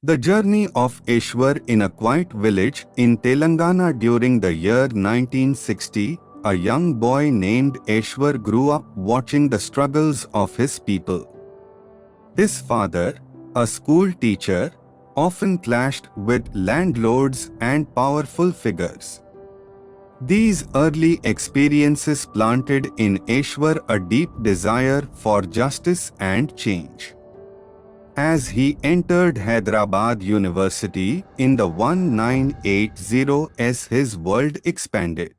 The journey of Eshwar in a quiet village in Telangana during the year 1960, a young boy named Eshwar grew up watching the struggles of his people. His father, a school teacher, often clashed with landlords and powerful figures. These early experiences planted in Eshwar a deep desire for justice and change. As he entered Hyderabad University in the 1980s, his world expanded.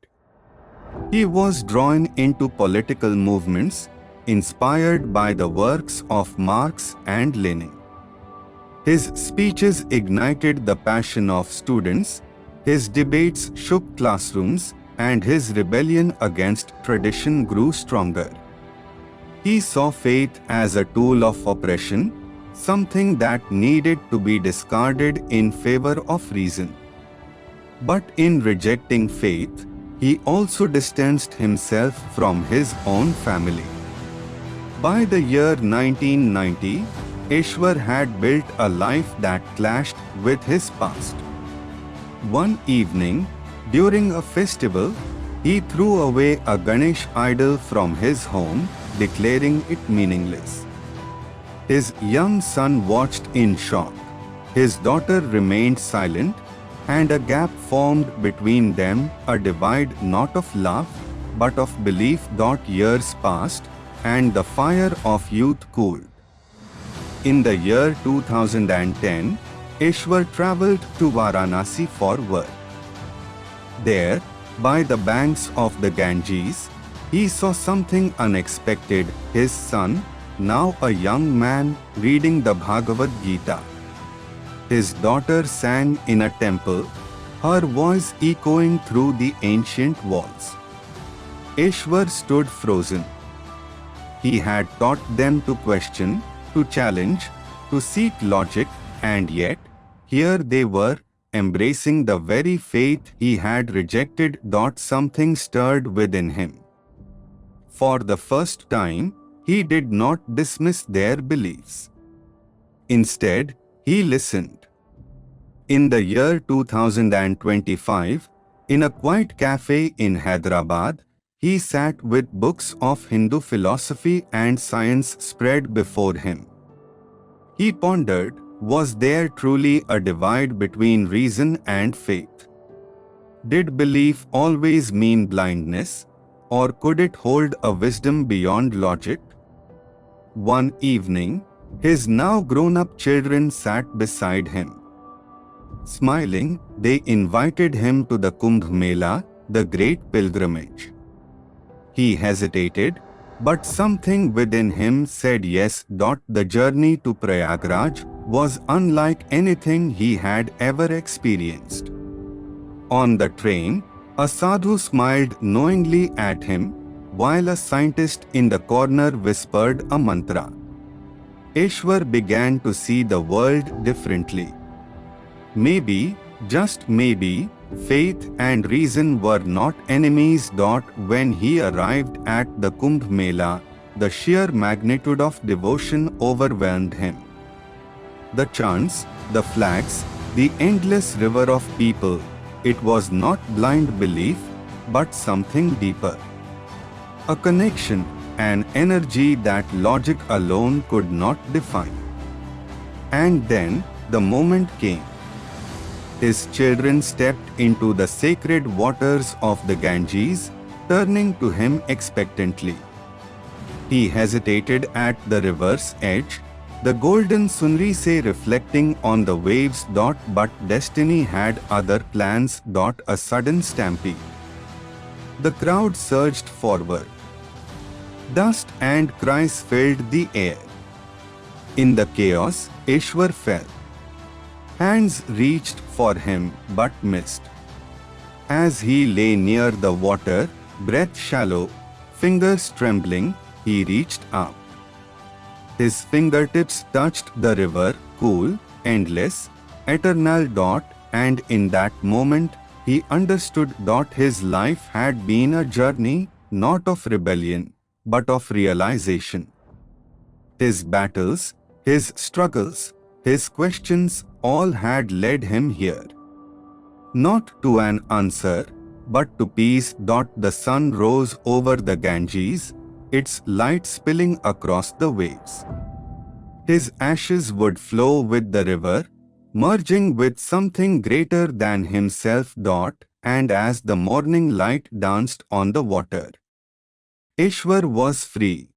He was drawn into political movements, inspired by the works of Marx and Lenin. His speeches ignited the passion of students, his debates shook classrooms, and his rebellion against tradition grew stronger. He saw faith as a tool of oppression, something that needed to be discarded in favor of reason. But in rejecting faith, he also distanced himself from his own family. By the year 1990, Eshwar had built a life that clashed with his past. One evening, during a festival, he threw away a Ganesh idol from his home, declaring it meaningless. His young son watched in shock. His daughter remained silent, and a gap formed between them, a divide not of love, but of belief. Years passed, and the fire of youth cooled. In the year 2010, Eshwar travelled to Varanasi for work. There, by the banks of the Ganges, he saw something unexpected. His son, now a young man, reading the Bhagavad Gita. His daughter sang in a temple, her voice echoing through the ancient walls. Eshwar stood frozen. He had taught them to question, to challenge, to seek logic, and yet, here they were, embracing the very faith he had rejected. Something stirred within him. For the first time, he did not dismiss their beliefs. Instead, he listened. In the year 2025, in a quiet cafe in Hyderabad, he sat with books of Hindu philosophy and science spread before him. He pondered, was there truly a divide between reason and faith? Did belief always mean blindness, or could it hold a wisdom beyond logic? One evening, his now grown-up children sat beside him. Smiling, they invited him to the Kumbh Mela, the great pilgrimage. He hesitated, but something within him said yes. The journey to Prayagraj was unlike anything he had ever experienced. On the train, a sadhu smiled knowingly at him, while a scientist in the corner whispered a mantra. Eshwar began to see the world differently. Maybe, just maybe, faith and reason were not enemies. When he arrived at the Kumbh Mela, the sheer magnitude of devotion overwhelmed him. The chants, the flags, the endless river of people, it was not blind belief, but something deeper. A connection, an energy that logic alone could not define. And then, the moment came. His children stepped into the sacred waters of the Ganges, turning to him expectantly. He hesitated at the river's edge, the golden sunrise reflecting on the waves. But destiny had other plans. A sudden stampede. The crowd surged forward. Dust and cries filled the air. In the chaos, Eshwar fell. Hands reached for him but missed. As he lay near the water, breath shallow, fingers trembling, he reached up. His fingertips touched the river, cool, endless, eternal. And in that moment, he understood. His life had been a journey, not of rebellion, but of realization. His battles, his struggles, his questions, all had led him here. Not to an answer, but to peace. The sun rose over the Ganges, its light spilling across the waves. His ashes would flow with the river, merging with something greater than himself. And as the morning light danced on the water, Eshwar was free.